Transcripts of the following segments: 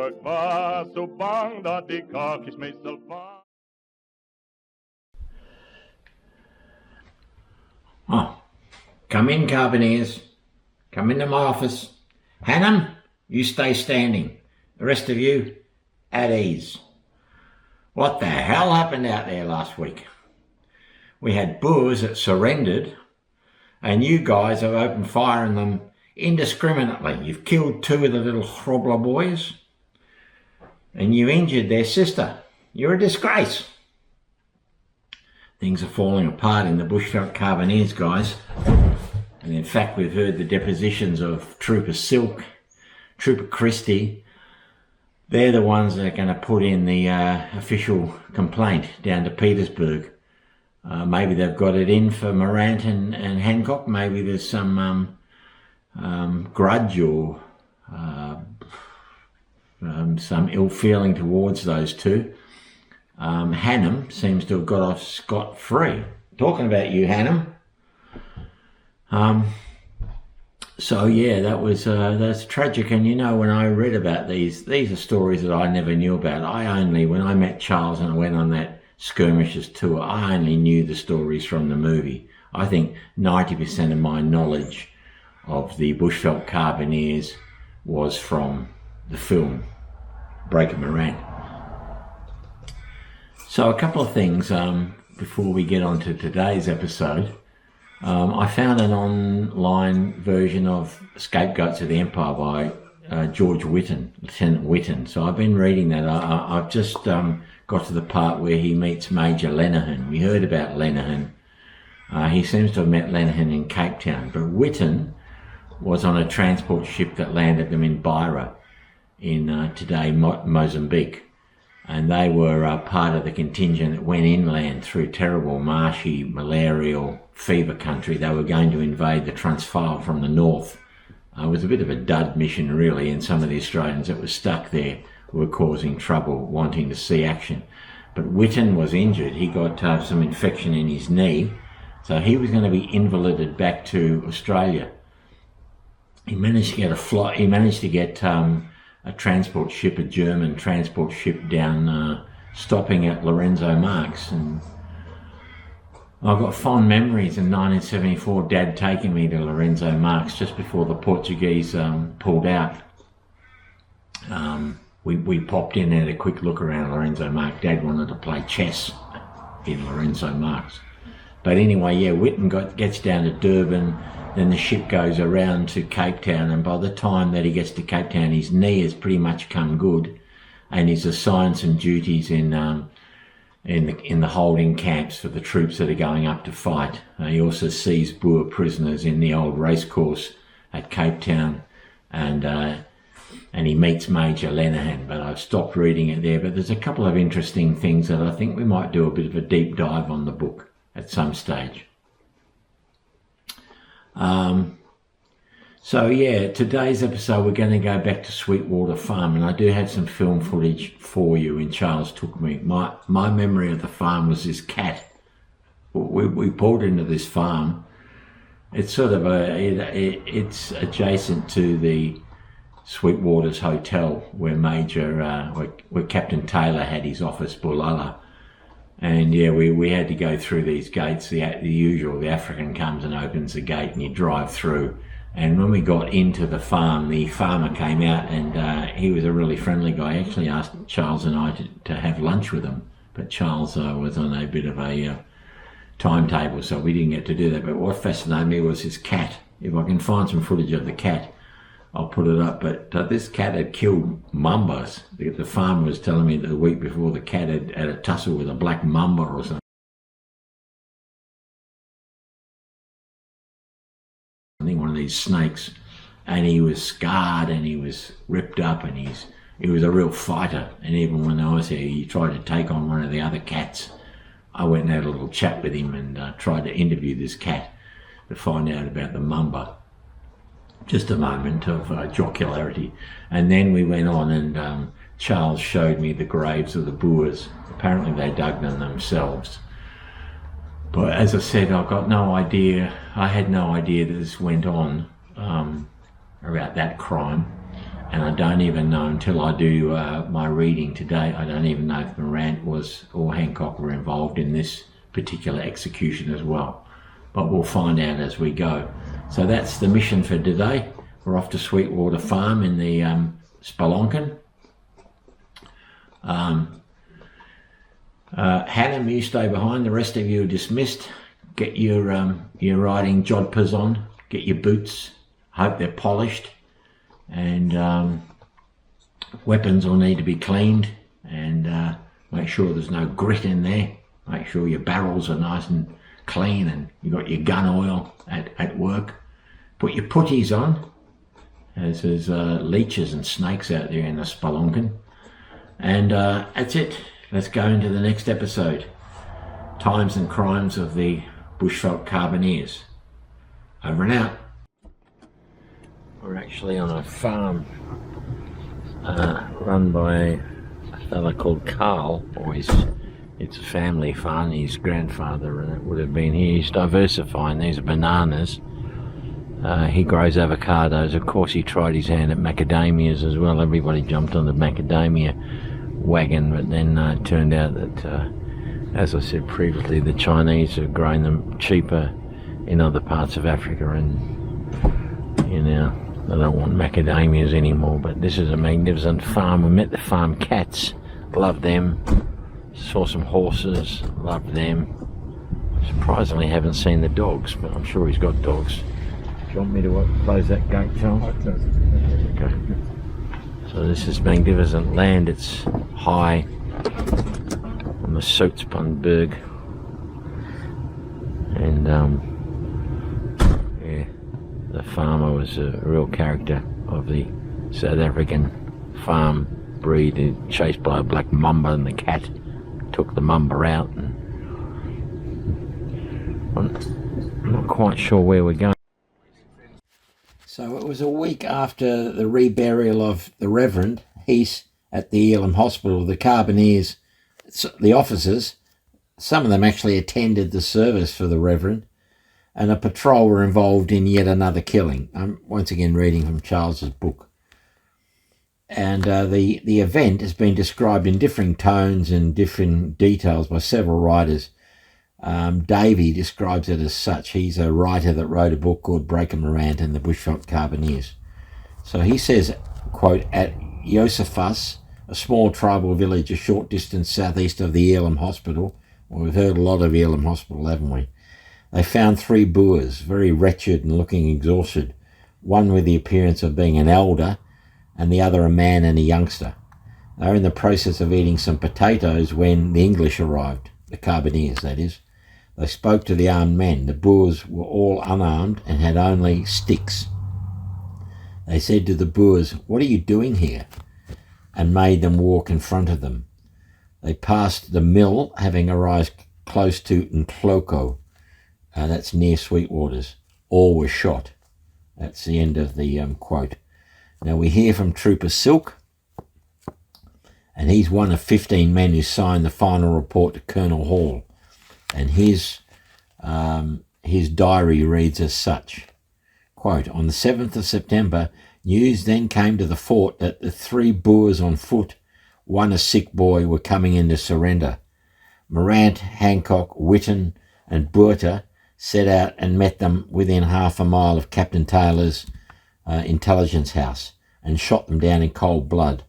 Ik was zo bang dat ik haakjes meestal van. Oh, come in, Carbineers. Come into my office. Hannum, you stay standing. The rest of you, at ease. What the hell happened out there last week? We had Boers that surrendered, and you guys have opened fire on them indiscriminately. You've killed 2 of the little Hrobler boys, and you injured their sister. You're a disgrace. Things are falling apart in the Bushveldt Carbineers, guys. And in fact, we've heard the depositions of Trooper Silk, Trooper Christie. They're the ones that are going to put in the official complaint down to Petersburg. Maybe they've got it in for Morant and Hancock. Maybe there's some grudge or some ill feeling towards those 2. Hannum seems to have got off scot-free. Talking about you, Hannum. So yeah, that's tragic. And you know, when I read about these are stories that I never knew about. When I met Charles and I went on that skirmishes tour, I only knew the stories from the movie. I think 90% of my knowledge of the Bushveldt Carbineers was from the film Breaking Morant. So a couple of things before we get on to today's episode. I found an online version of Scapegoats of the Empire by George Whitten, Lieutenant Whitten. So I've been reading that. I've just got to the part where he meets Major Lenihan. We heard about Lenihan. He seems to have met Lenihan in Cape Town, but Whitten was on a transport ship that landed them in Beira in today Mozambique. And they were part of the contingent that went inland through terrible, marshy, malarial fever country. They were going to invade the Transvaal from the north. It was a bit of a dud mission, really, and some of the Australians that were stuck there were causing trouble, wanting to see action. But Whitten was injured. He got some infection in his knee, so he was going to be invalided back to Australia. He managed to get a transport ship, a German transport ship down, stopping at Lorenzo Marques. And I've got fond memories in 1974, Dad taking me to Lorenzo Marques just before the Portuguese pulled out. We popped in and had a quick look around Lorenzo Marques. Dad wanted to play chess in Lorenzo Marques. But anyway, yeah, Whitten gets down to Durban. Then the ship goes around to Cape Town, and by the time that he gets to Cape Town, his knee has pretty much come good, and he's assigned some duties in the holding camps for the troops that are going up to fight. He also sees Boer prisoners in the old racecourse at Cape Town, and he meets Major Lenihan. But I've stopped reading it there. But there's a couple of interesting things that I think we might do a bit of a deep dive on the book at some stage. So yeah, today's episode we're going to go back to Sweetwater Farm, and I do have some film footage for you. And Charles took me. My memory of the farm was this cat. We pulled into this farm. It's sort of it's adjacent to the Sweetwaters Hotel where where Captain Taylor had his office, Bulala. And yeah, we had to go through these gates, the usual. The African comes and opens the gate and you drive through. And when we got into the farm, the farmer came out, and he was a really friendly guy. He actually asked Charles and I to have lunch with him, but Charles was on a bit of a timetable, so we didn't get to do that. But what fascinated me was his cat. If I can find some footage of the cat, I'll put it up. But this cat had killed mambas. The farmer was telling me the week before the cat had a tussle with a black mamba or something. I think one of these snakes, and he was scarred and he was ripped up, and he was a real fighter. And even when I was here, he tried to take on one of the other cats. I went and had a little chat with him and tried to interview this cat to find out about the mamba. Just a moment of jocularity. And then we went on, and Charles showed me the graves of the Boers. Apparently they dug them themselves. But as I said, I've got no idea. I had no idea that this went on about that crime. and I don't even know, until I do my reading today, I don't even know if Morant or Hancock were involved in this particular execution as well. But we'll find out as we go. So that's the mission for today. We're off to Sweetwater Farm in the Spelonkin. Hannah, you stay behind. The rest of you are dismissed. Get your riding jodhpurs on. Get your boots. Hope they're polished. And weapons will need to be cleaned. And make sure there's no grit in there. Make sure your barrels are nice and clean, and you got your gun oil at work. Put your putties on, as there's leeches and snakes out there in the Spelonkin. And that's it. Let's go into the next episode. Times and Crimes of the Bushveldt Carbineers. Over and out. We're actually on a farm run by a fella called Carl, or it's a family farm. His grandfather would have been here. He's diversifying. These are bananas. He grows avocados. Of course, he tried his hand at macadamias as well. Everybody jumped on the macadamia wagon, but then it turned out that, as I said previously, the Chinese are growing them cheaper in other parts of Africa, and they don't want macadamias anymore. But this is a magnificent farm. We met the farm cats. Loved them. Saw some horses. Loved them. Surprisingly, haven't seen the dogs, but I'm sure he's got dogs. Do you want me to close that gate, Charles? Okay. So this is magnificent land. It's high on the Sweetwaters, and yeah, the farmer was a real character of the South African farm breed. He chased by a black mamba, and the cat took the mamba out. And I'm not quite sure where we're going. So it was a week after the reburial of the Reverend Heath at the Elam Hospital. The Carbineers, the officers, some of them actually attended the service for the Reverend, and a patrol were involved in yet another killing. I'm once again reading from Charles's book. And the event has been described in differing tones and different details by several writers. Davey describes it as such. He's a writer that wrote a book called Breaker Morant and the Bushveldt Carbineers. So he says, quote, at Josephus, a small tribal village a short distance southeast of the Elam Hospital. Well, we've heard a lot of Elam Hospital, haven't we? They found 3 Boers, very wretched and looking exhausted, one with the appearance of being an elder and the other a man and a youngster. They were in the process of eating some potatoes when the English arrived, the Carbineers, that is. They spoke to the armed men. The Boers were all unarmed and had only sticks. They said to the Boers, "What are you doing here?" and made them walk in front of them. They passed the mill, having arrived close to Nkloko. That's near Sweetwaters. All were shot. That's the end of the quote. Now we hear from Trooper Silk, and he's one of 15 men who signed the final report to Colonel Hall. And his diary reads as such, quote, on the 7th of September, news then came to the fort that the 3 Boers on foot, one a sick boy, were coming in to surrender. Morant, Hancock, Witten and Buerta set out and met them within half a mile of Captain Taylor's intelligence house and shot them down in cold blood.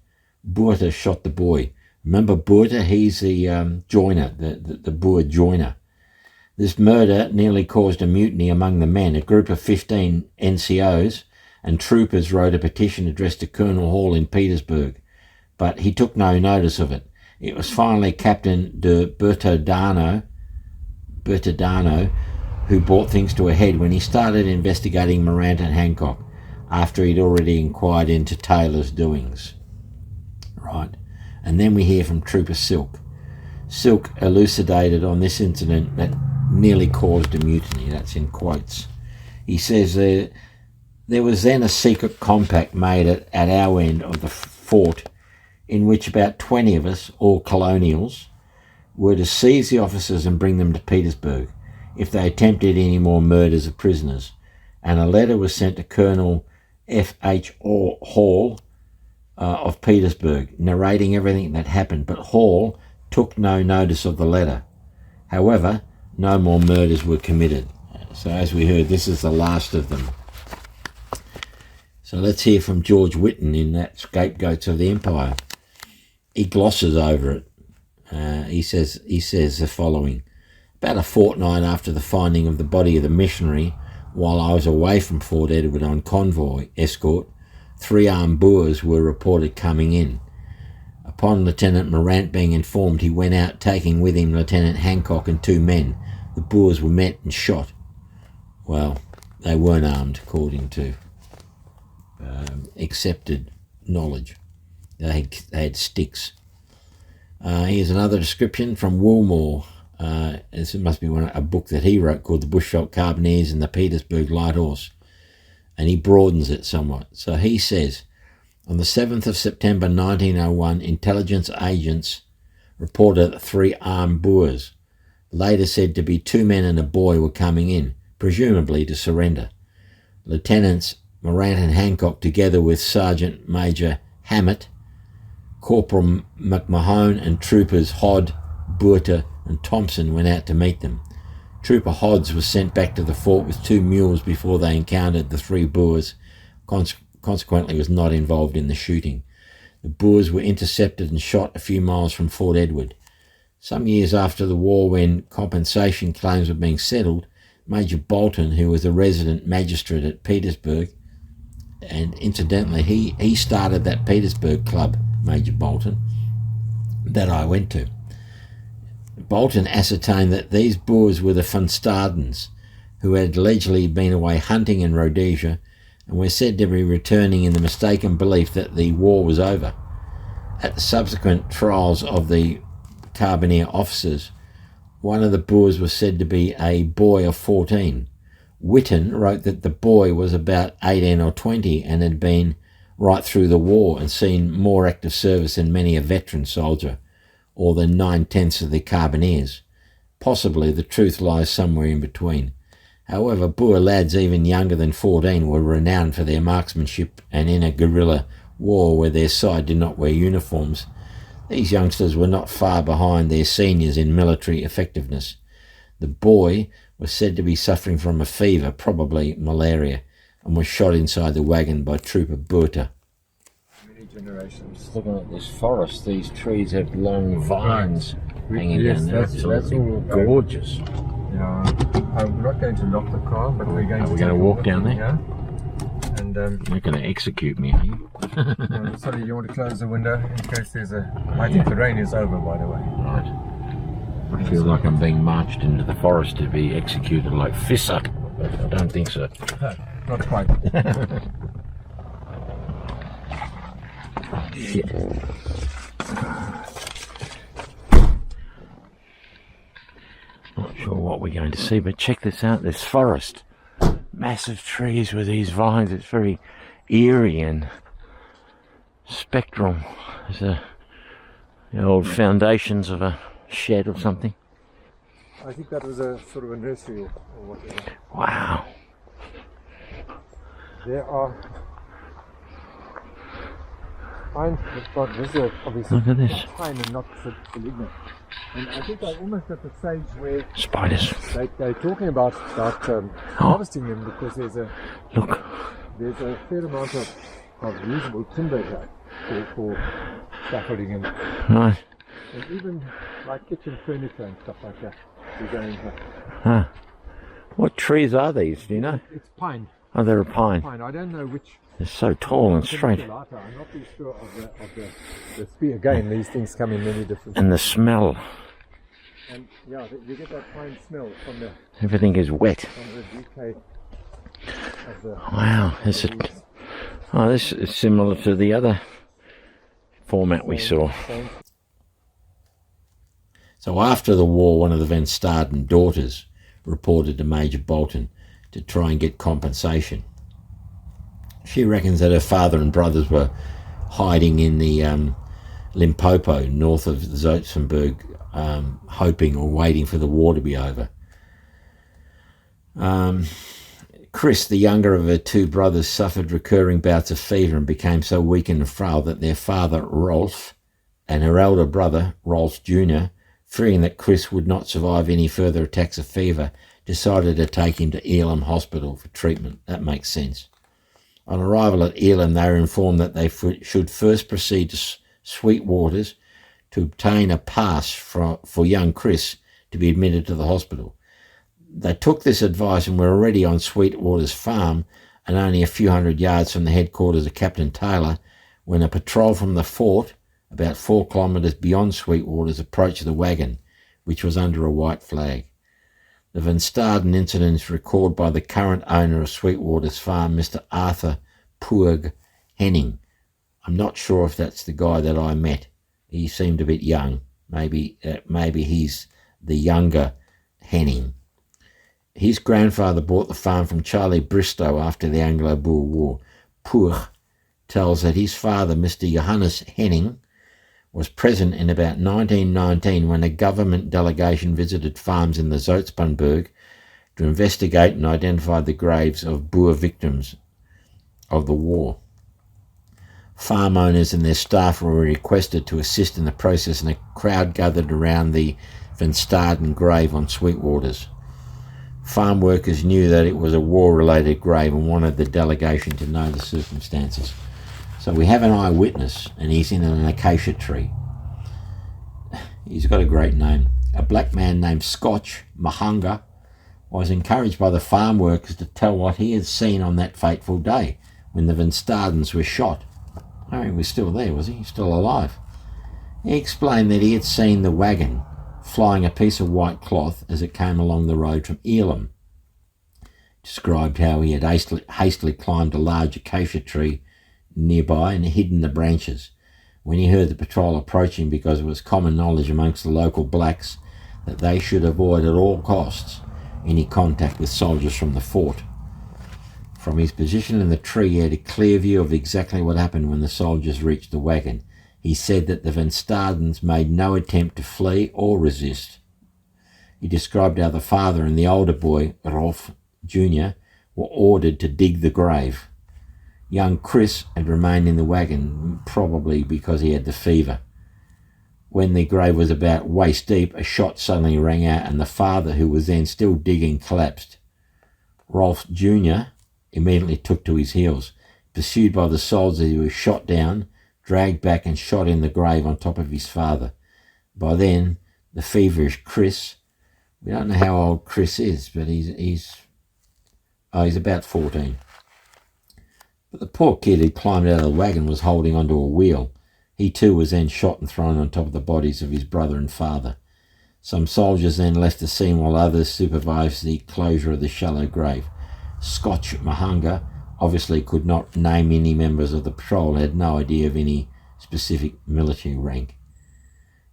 Buerta shot the boy. Remember Buerta? He's the joiner, the Boer joiner. This murder nearly caused a mutiny among the men. A group of 15 NCOs and troopers wrote a petition addressed to Colonel Hall in Petersburg, but he took no notice of it. It was finally Captain de Bertodano who brought things to a head when he started investigating Morant and Hancock after he'd already inquired into Taylor's doings. Right. And then we hear from Trooper Silk. Silk elucidated on this incident that nearly caused a mutiny. That's in quotes. He says there was then a secret compact made at our end of the fort in which about 20 of us, all colonials, were to seize the officers and bring them to Petersburg if they attempted any more murders of prisoners. And a letter was sent to Colonel F.H. Hall of Petersburg, narrating everything that happened, but Hall took no notice of the letter. However, no more murders were committed. So as we heard, this is the last of them. So let's hear from George Whitten in that Scapegoats of the Empire. He glosses over it. He says the following. About a fortnight after the finding of the body of the missionary, while I was away from Fort Edward on convoy escort, 3 armed Boers were reported coming in. Upon Lieutenant Morant being informed, he went out, taking with him Lieutenant Hancock and 2 men. The Boers were met and shot. Well, they weren't armed, according to accepted knowledge. They had sticks. Here's another description from Woolmore. This must be a book that he wrote called The Bushveldt Carbineers and the Petersburg Light Horse. And he broadens it somewhat. So he says, on the 7th of September 1901, intelligence agents reported that 3 armed Boers, later said to be 2 men and a boy, were coming in, presumably to surrender. Lieutenants Morant and Hancock, together with Sergeant Major Hammett, Corporal McMahon and Troopers Hodd, Buerter and Thompson went out to meet them. Trooper Hodds was sent back to the fort with 2 mules before they encountered the 3 Boers, consequently was not involved in the shooting. The Boers were intercepted and shot a few miles from Fort Edward. Some years after the war, when compensation claims were being settled, Major Bolton, who was a resident magistrate at Petersburg, and incidentally he started that Petersburg club, Major Bolton, that I went to. Bolton ascertained that these Boers were the Van Stadens, who had allegedly been away hunting in Rhodesia and were said to be returning in the mistaken belief that the war was over. At the subsequent trials of the Carbineer officers, one of the Boers was said to be a boy of 14. Whitten wrote that the boy was about 18 or 20 and had been right through the war and seen more active service than many a veteran soldier, or than 9/10 of the Carbineers. Possibly the truth lies somewhere in between. However, Boer lads even younger than 14 were renowned for their marksmanship, and in a guerrilla war where their side did not wear uniforms, these youngsters were not far behind their seniors in military effectiveness. The boy was said to be suffering from a fever, probably malaria, and was shot inside the wagon by Trooper Buerter. Many generations. Looking at this forest, these trees have long vines hanging down there. That's all gorgeous. Yeah, I'm not going to lock the car, but we're going to walk down there. Yeah. And You're going to execute me, are you? sorry, you want to close the window in case there's a. I think the rain is over, by the way. Right. I feel like I'm being marched into the forest to be executed like Fisser. I don't think so. Not quite. Shit. Not sure what we're going to see, but check this out, this forest. Massive trees with these vines. It's very eerie and spectral. There's the old foundations of a shed or something. I think that was a sort of a nursery or whatever. Wow. There are pine. This is obviously Look at this. pine and not malignant. And I think they're almost at the stage where Spiders. they're talking about harvesting them, because there's a fair amount of usable timber here for scaffolding and Right. even like kitchen furniture and stuff like that. We're going here. Huh. What trees are these? Do you know? It's pine. Oh, they're a pine. Pine. I don't know which. They're so tall and straight. I'm not too sure of the speed. Again, these things come in many different. And the smell. And yeah, you get that pine smell from the Everything is wet. decay of the. Wow. This is similar to the other format we saw. So after the war, one of the Van Staden daughters reported to Major Bolton to try and get compensation. She reckons that her father and brothers were hiding in the Limpopo, north of Zoutsenburg, hoping or waiting for the war to be over. Chris, the younger of her two brothers, suffered recurring bouts of fever and became so weak and frail that their father, Rolf, and her elder brother, Rolf Jr., fearing that Chris would not survive any further attacks of fever, decided to take him to Elam Hospital for treatment. That makes sense. On arrival at Elam, they were informed that they should first proceed to Sweetwaters to obtain a pass for young Chris to be admitted to the hospital. They took this advice and were already on Sweetwaters farm and only a few hundred yards from the headquarters of Captain Taylor when a patrol from the fort, about 4 kilometres beyond Sweetwaters, approached the wagon, which was under a white flag. The Van Staden incident is recalled by the current owner of Sweetwaters farm, Mr. Arthur Poorg Henning. I'm not sure if that's the guy that I met. He seemed a bit young. Maybe he's the younger Henning. His grandfather bought the farm from Charlie Bristow after the Anglo-Boer War. Poorg tells that his father, Mr. Johannes Henning, was present in about 1919 when a government delegation visited farms in the Zoutpansberg to investigate and identify the graves of Boer victims of the war. Farm owners and their staff were requested to assist in the process, and a crowd gathered around the Van Staden grave on Sweetwaters. Farm workers knew that it was a war-related grave and wanted the delegation to know the circumstances. So we have an eyewitness, and he's in an acacia tree. He's got a great name. A black man named Scotch Mahanga was encouraged by the farm workers to tell what he had seen on that fateful day when the Van Stadens were shot. Oh, he was still there, was he? Still alive. He explained that he had seen the wagon flying a piece of white cloth as it came along the road from Elam. Described how he had hastily climbed a large acacia tree nearby and hidden the branches when he heard the patrol approaching, because it was common knowledge amongst the local blacks that they should avoid at all costs any contact with soldiers from the fort. From his position in the tree, he had a clear view of exactly what happened when the soldiers reached the wagon. He said that the Van Stadens made no attempt to flee or resist. He described how the father and the older boy, Rolf Jr., were ordered to dig the grave. Young Chris had remained in the wagon, probably because he had the fever. When the grave was about waist deep, a shot suddenly rang out and the father, who was then still digging, collapsed. Rolf Jr. immediately took to his heels. Pursued by the soldiers, he was shot down, dragged back and shot in the grave on top of his father. By then, the feverish Chris, we don't know how old Chris is, but he's about 14. But the poor kid who climbed out of the wagon was holding onto a wheel. He too was then shot and thrown on top of the bodies of his brother and father. Some soldiers then left the scene while others supervised the closure of the shallow grave. Scotch Mahanga obviously could not name any members of the patrol, had no idea of any specific military rank.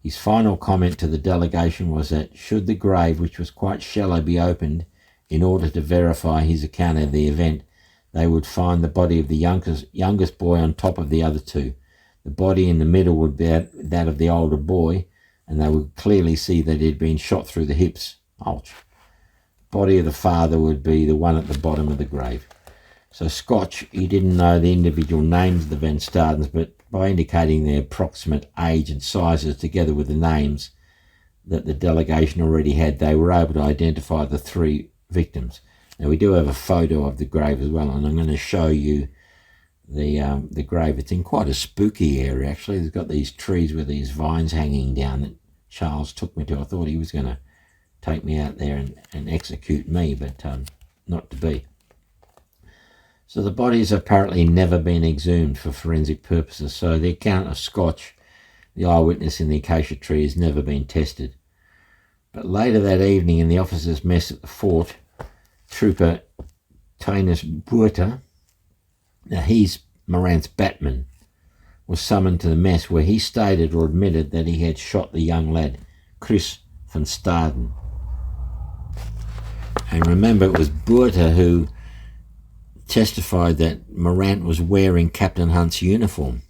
His final comment to the delegation was that should the grave, which was quite shallow, be opened in order to verify his account of the event, they would find the body of the youngest boy on top of the other two. The body in the middle would be that of the older boy, and they would clearly see that he had been shot through the hips. Ouch. The body of the father would be the one at the bottom of the grave. So Scotch, he didn't know the individual names of the Van Stadens, but by indicating their approximate age and sizes together with the names that the delegation already had, they were able to identify the 3 victims. Now we do have a photo of the grave as well, and I'm going to show you the grave. It's in quite a spooky area actually. It's got these trees with these vines hanging down that Charles took me to. I thought he was going to take me out there and execute me, but not to be. So the body's apparently never been exhumed for forensic purposes, so the account of Scotch, the eyewitness in the acacia tree, has never been tested. But later that evening in the officers' mess at the fort, Trooper Tainus Buerta, now he's Morant's batman, was summoned to the mess, where he stated or admitted that he had shot the young lad, Chris Van Staden. And remember, it was Buerta who testified that Morant was wearing Captain Hunt's uniform.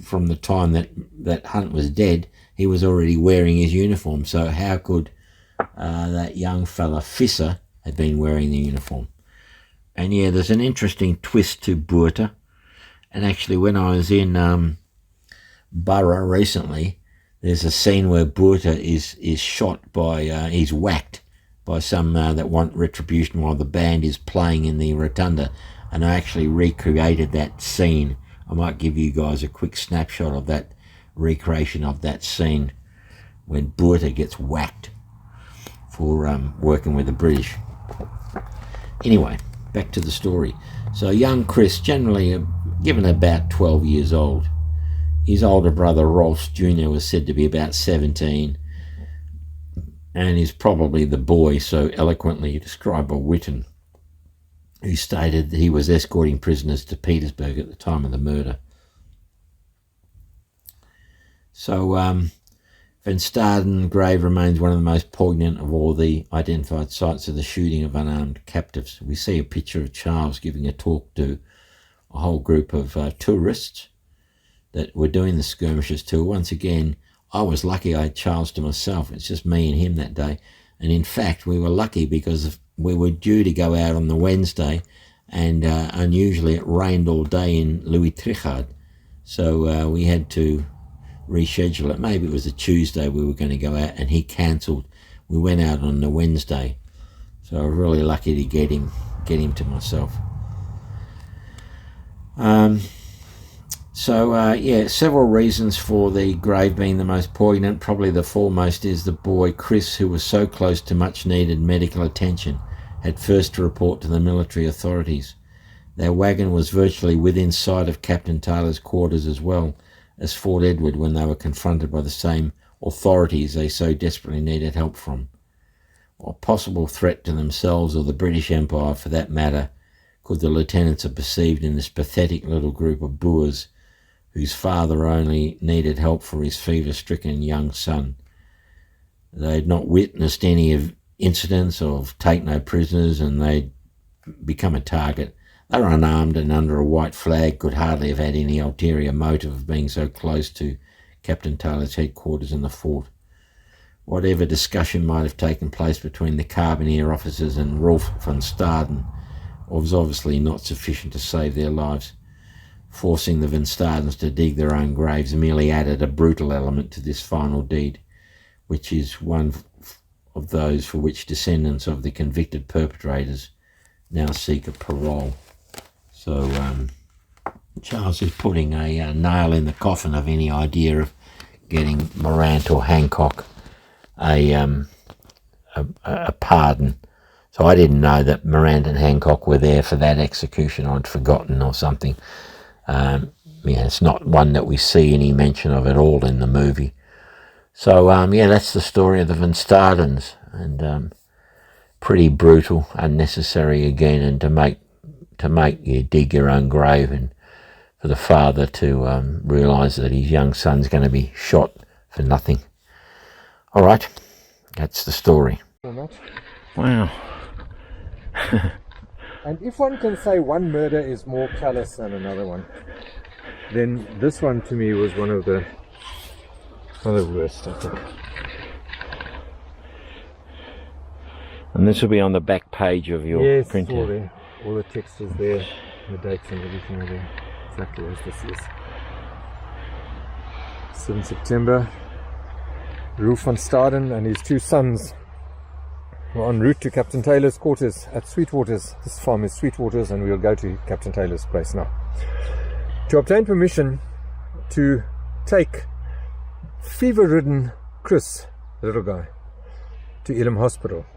From the time that Hunt was dead, he was already wearing his uniform. So how could that young fella, Fisser, had been wearing the uniform? And yeah, there's an interesting twist to Buerta. And actually, when I was in Borough recently, there's a scene where Buerta is shot by, he's whacked by some that want retribution while the band is playing in the rotunda. And I actually recreated that scene. I might give you guys a quick snapshot of that recreation of that scene when Buerta gets whacked for working with the British. Anyway, back to the story. So young Chris, generally given about 12 years old, his older brother Rolf Jr. was said to be about 17, and is probably the boy so eloquently described by Whitten, who stated that he was escorting prisoners to Petersburg at the time of the murder. So Van Staden grave remains one of the most poignant of all the identified sites of the shooting of unarmed captives. We see a picture of Charles giving a talk to a whole group of tourists that were doing the skirmishes tour. Once again, I was lucky I had Charles to myself. It's just me and him that day. And in fact, we were lucky because we were due to go out on the Wednesday, and unusually it rained all day in Louis Trichardt. So we had to reschedule it. Maybe it was a Tuesday we were going to go out, and he cancelled. We went out on the Wednesday. So I was really lucky to get him to myself. Several reasons for the grave being the most poignant. Probably the foremost is the boy Chris, who was so close to much needed medical attention, had first to report to the military authorities. Their wagon was virtually within sight of Captain Taylor's quarters as well as Fort Edward when they were confronted by the same authorities they so desperately needed help from. What possible threat to themselves or the British Empire, for that matter, could the lieutenants have perceived in this pathetic little group of Boers whose father only needed help for his fever-stricken young son? They had not witnessed any incidents of take no prisoners, and they'd become a target. They were unarmed and under a white flag, could hardly have had any ulterior motive of being so close to Captain Taylor's headquarters in the fort. Whatever discussion might have taken place between the Carbineer officers and Rolf van Staden was obviously not sufficient to save their lives. Forcing the Van Stadens to dig their own graves merely added a brutal element to this final deed, which is one of those for which descendants of the convicted perpetrators now seek a parole. So Charles is putting a nail in the coffin of any idea of getting Morant or Hancock a pardon. So I didn't know that Morant and Hancock were there for that execution. I'd forgotten or something. It's not one that we see any mention of at all in the movie. So that's the story of the Van Stadens, and pretty brutal, unnecessary again, and to make you dig your own grave, and for the father to realise that his young son's going to be shot for nothing. All right, that's the story. Wow. And if one can say one murder is more callous than another one, then this one to me was one of the worst, I think. And this will be on the back page of your printer. Yes, all the text is there, the dates and everything are there, exactly as this is. 7 September, Rolf van Staden and his two sons were en route to Captain Taylor's quarters at Sweetwaters. This farm is Sweetwaters, and we'll go to Captain Taylor's place now. To obtain permission to take fever-ridden Chris, the little guy, to Elim Hospital.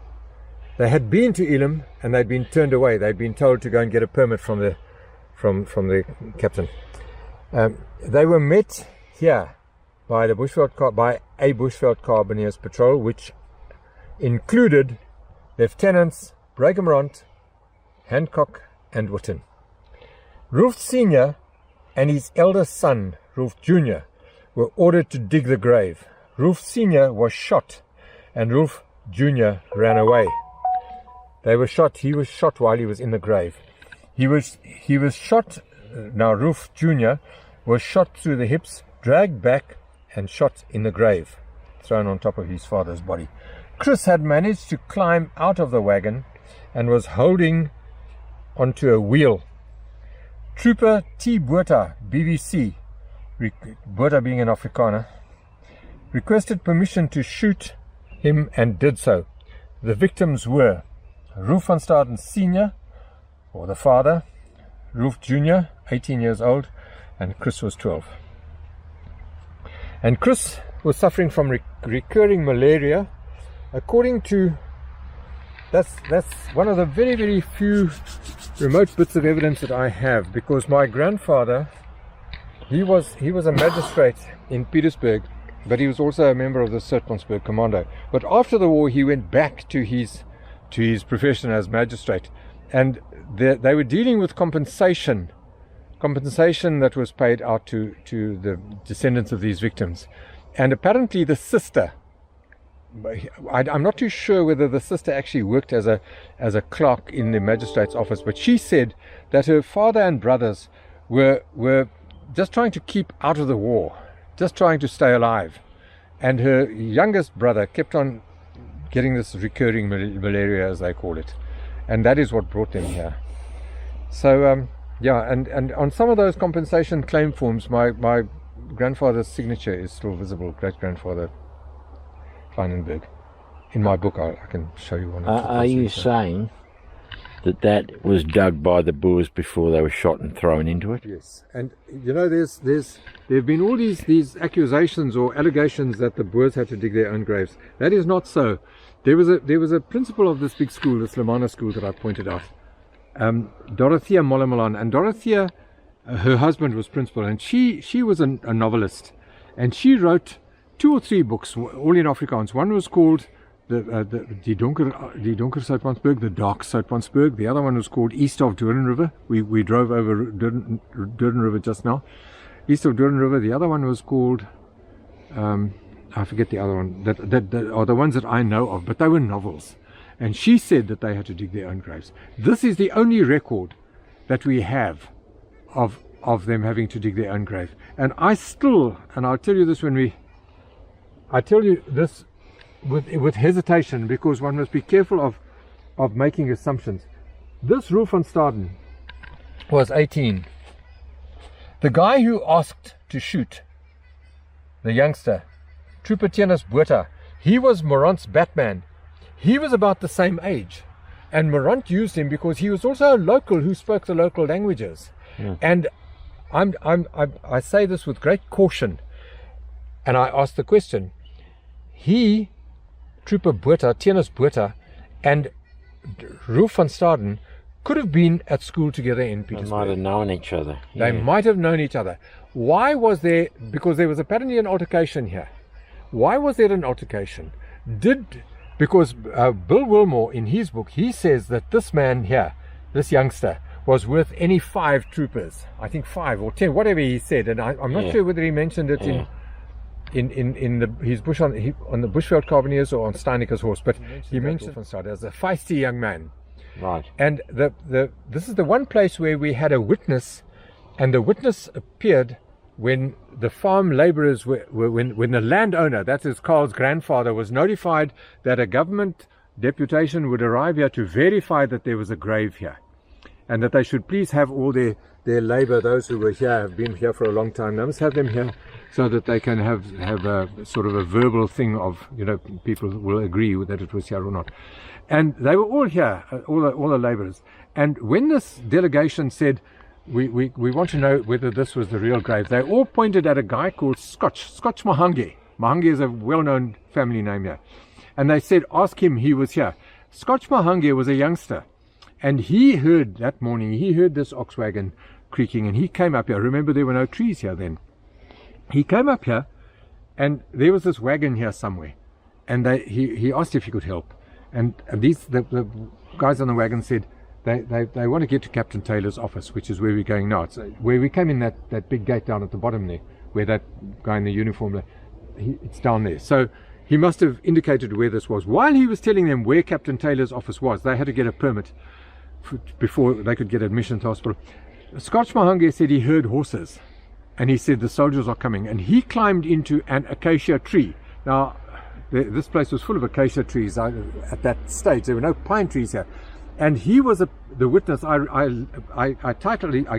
They had been to Elim and they'd been turned away. They'd been told to go and get a permit from the captain. They were met here by a Bushveldt Carbineers patrol, which included Lieutenants Bregemerant, Hancock and Whitten. Rolf Sr. and his eldest son, Rolf Jr., were ordered to dig the grave. Rolf Sr. was shot and Rolf Jr. ran away. They were shot. He was shot while he was in the grave. He was shot. Now Rolf Jr. was shot through the hips, dragged back and shot in the grave, thrown on top of his father's body. Chris had managed to climb out of the wagon and was holding onto a wheel. Trooper T. Botha, BBC, Botha being an Afrikaner, requested permission to shoot him and did so. The victims were Rolf van Staden Sr., or the father, Rolf Jr., 18 years old, and Chris was 12. And Chris was suffering from recurring malaria. According to, that's one of the very, very few remote bits of evidence that I have, because my grandfather, he was a magistrate in Petersburg, but he was also a member of the Sweetwaters Commando. But after the war, he went back to his profession as magistrate, and they were dealing with compensation that was paid out to the descendants of these victims. And apparently the sister, I'm not too sure whether the sister actually worked as a clerk in the magistrate's office, but she said that her father and brothers were just trying to keep out of the war, just trying to stay alive, and her youngest brother kept on getting this recurring malaria, as they call it, and that is what brought them here. So yeah, and on some of those compensation claim forms, my grandfather's signature is still visible, great-grandfather Kleinenberg. In my book, I can show you one. Are you saying that was dug by the Boers before they were shot and thrown into it? Yes, and you know, there have been all these accusations or allegations that the Boers had to dig their own graves. That is not so. There was a principal of this big school, the Slamana school that I pointed out, Dorothea Mollemalan, and Dorothea, her husband was principal, and she was a novelist, and she wrote 2 or 3 books, all in Afrikaans. One was called Die Donker Soutpansberg, The Dark Soutpansberg. The other one was called East of Doorn River. We drove over Doorn River just now. East of Doorn River. The other one was called, I forget the other one. That are the ones that I know of, but they were novels. And she said that they had to dig their own graves. This is the only record that we have of them having to dig their own grave. And I'll tell you this I tell you this with hesitation, because one must be careful of making assumptions. This Rolf van Staden was 18. The guy who asked to shoot the youngster, Trooper Tianus Botha, he was Morant's Batman. He was about the same age, and Morant used him because he was also a local who spoke the local languages. Yeah. And I say this with great caution, and I ask the question. Trooper Botha, Tianus Botha, and Rolf van Staden could have been at school together in Petersburg. They might have known each other. They might have known each other. Why was there? Because there was apparently an altercation here. Why was there an altercation? Because Bill Wilmore, in his book, he says that this man here, this youngster, was worth any 5 troopers. I think 5 or 10, whatever he said, and I'm not sure whether he mentioned it in his bush on the Bushveldt Carbineers or on Steineker's horse, but he mentioned Van Staden as a feisty young man. Right. And this is the one place where we had a witness, and the witness appeared when the farm labourers when the landowner, that is Carl's grandfather, was notified that a government deputation would arrive here to verify that there was a grave here, and that they should please have all their labour, those who were here, have been here for a long time, they must have them here so that they can have a sort of a verbal thing of, people will agree that it was here or not. And they were all here, all the labourers. And when this delegation said, we want to know whether this was the real grave, they all pointed at a guy called Scotch Mahange. Mahange is a well-known family name here. And they said, ask him, he was here. Scotch Mahange was a youngster. And he heard that morning, this ox wagon creaking, and he came up here. Remember, there were no trees here then. He came up here, and there was this wagon here somewhere. And he asked if he could help. And the guys on the wagon said, they want to get to Captain Taylor's office, which is where we're going now. It's where we came in, that big gate down at the bottom there, where that guy in the uniform, it's down there. So he must have indicated where this was. While he was telling them where Captain Taylor's office was, they had to get a permit before they could get admission to hospital. Scotch Mahange said he heard horses, and he said the soldiers are coming, and he climbed into an acacia tree. Now, this place was full of acacia trees at that stage. There were no pine trees here. And he was the witness. I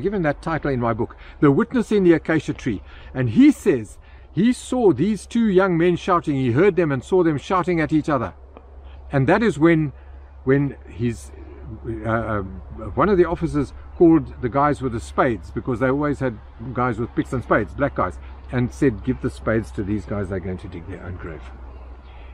give him that title in my book, The Witness in the Acacia Tree. And he says he saw these two young men shouting. He heard them and saw them shouting at each other. And that is when his one of the officers called the guys with the spades, because they always had guys with picks and spades, black guys, and said, give the spades to these guys, they're going to dig their own grave.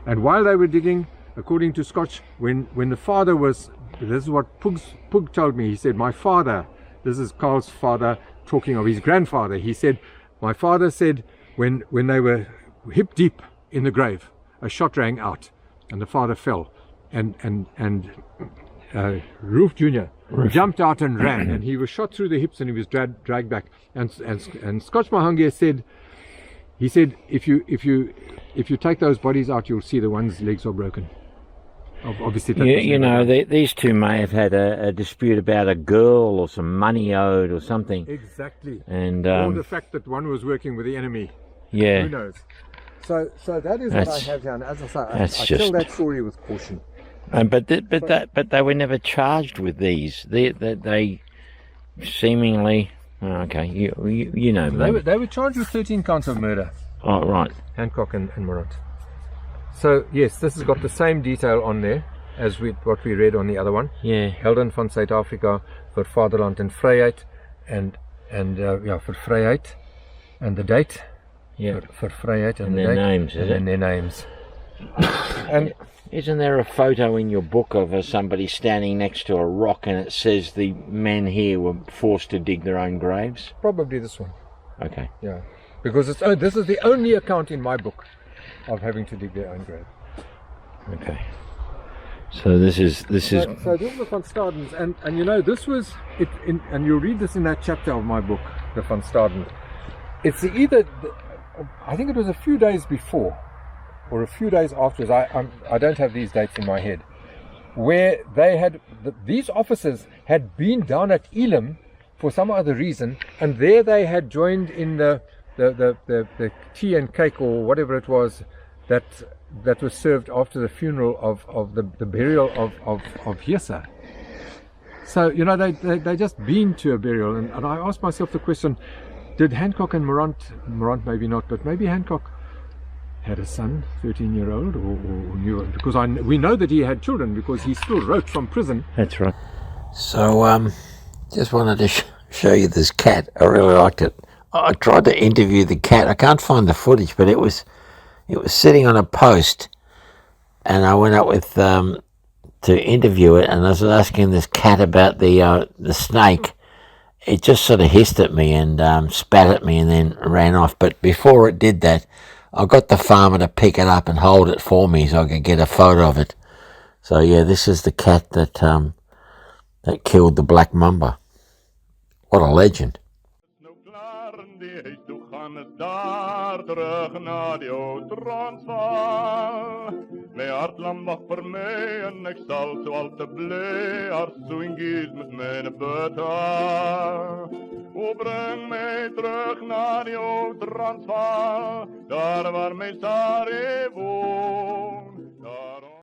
And while they were digging, according to Scotch, when the father was, this is what Pug told me, he said, my father, this is Carl's father talking of his grandfather, he said, my father said, when they were hip deep in the grave, a shot rang out and the father fell, and Roof Jr. jumped out and ran, and he was shot through the hips and he was dragged back. And Scotch Mahongia said, he said, if you take those bodies out, you'll see the one's legs are broken. Obviously, you know, these two may have had a dispute about a girl or some money owed or something. Exactly. And or the fact that one was working with the enemy. Yeah. Who knows? So that is what I have here. And as I say, I tell that story with caution. But they were never charged with these. They seemingly okay. You know. They were charged with 13 counts of murder. Oh right. Hancock and Morant. So yes, this has got the same detail on there as what we read on the other one. Yeah. Helden van Suid-Afrika vir Vaderland en Vryheid and vir Vryheid and the date. Yeah. For Vryheid and the their date. names, and their names. And isn't there a photo in your book of somebody standing next to a rock and it says the men here were forced to dig their own graves? Probably this one. Okay. Yeah. Because this is the only account in my book of having to dig their own grave. Okay. So this is. So this was Van Staden's, and you know this was it. And you'll read this in that chapter of my book, the Van Staden. It's I think it was a few days before, or a few days afterwards. I don't have these dates in my head, where they had these officers had been down at Elim for some other reason, and there they had joined in the tea and cake or whatever it was that was served after the funeral of the burial of Hirsa. So you know they just been to a burial, and I asked myself the question: did Hancock and Morant maybe not, but maybe Hancock had a son, 13-year-old, or knew it, because we know that he had children because he still wrote from prison. That's right. So just wanted to show you this cat. I really liked it. I tried to interview the cat. I can't find the footage, but it was sitting on a post, and I went up with to interview it, and I was asking this cat about the snake. It just sort of hissed at me and spat at me and then ran off. But before it did that, I got the farmer to pick it up and hold it for me so I could get a photo of it. So yeah, this is the cat that killed the black mamba. What a legend. Daar terug na die ou Transvaal. My hart lam wag vir my en ek sal so al te bly haar swingies met myne betaal. O bring my terug na die ou Transvaal, daar waar my Sarah woon.